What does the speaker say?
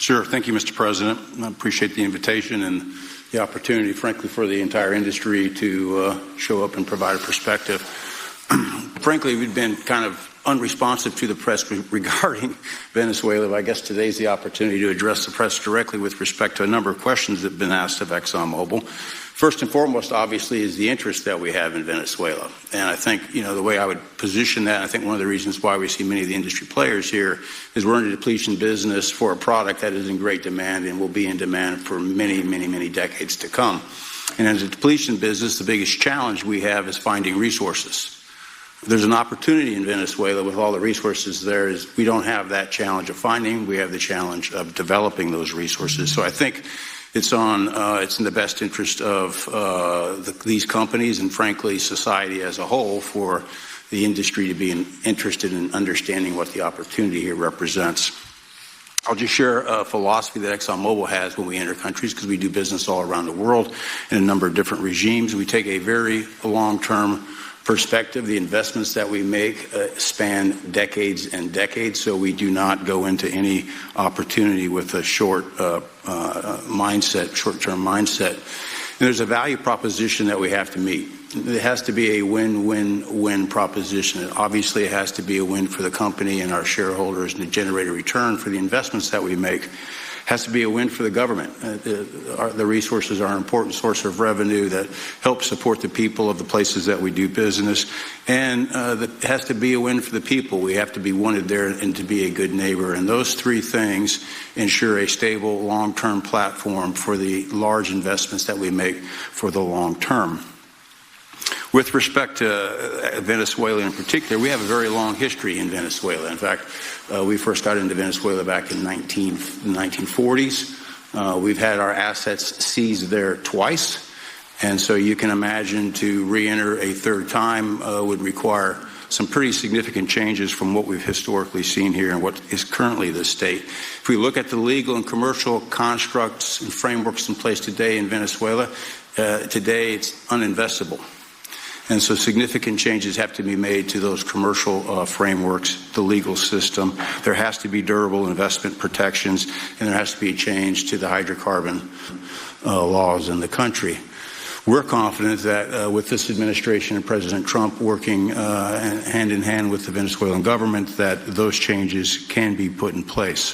Sure. Thank you, Mr. President. I appreciate the invitation and the opportunity, frankly, for the entire industry to show up and provide a perspective. Frankly, we've been kind of unresponsive to the press regarding Venezuela, but I guess today's the opportunity to address the press directly with respect to a number of questions that have been asked of ExxonMobil. First and foremost, obviously, is the interest that we have in Venezuela. And I think, the way I would position that, I think one of the reasons why we see many of the industry players here is we're in a depletion business for a product that is in great demand and will be in demand for many, many, many decades to come. And as a depletion business, the biggest challenge we have is finding resources. There's an opportunity in Venezuela with all the resources there is we don't have that challenge of finding. We have the challenge of developing those resources. So I think it's in the best interest of these companies and, frankly, society as a whole for the industry to be interested in understanding what the opportunity here represents. I'll just share a philosophy that ExxonMobil has when we enter countries, because we do business all around the world in a number of different regimes. We take a very long-term perspective. The investments that we make span decades and decades, so we do not go into any opportunity with a short-term mindset. And there's a value proposition that we have to meet. It has to be a win-win-win proposition. Obviously, it has to be a win for the company and our shareholders and to generate a return for the investments that we make. It has to be a win for the government. The resources are an important source of revenue that helps support the people of the places that we do business. And it has to be a win for the people. We have to be wanted there and to be a good neighbor. And those three things ensure a stable, long-term platform for the large investments that we make for the long term. With respect to Venezuela in particular, we have a very long history in Venezuela. In fact, we first got into Venezuela back in the 1940s. We've had our assets seized there twice. And so you can imagine to re-enter a third time would require some pretty significant changes from what we've historically seen here and what is currently the state. If we look at the legal and commercial constructs and frameworks in place today in Venezuela, today it's uninvestable. And so significant changes have to be made to those commercial frameworks, the legal system. There has to be durable investment protections, and there has to be a change to the hydrocarbon laws in the country. We're confident that with this administration and President Trump working hand in hand with the Venezuelan government, that those changes can be put in place.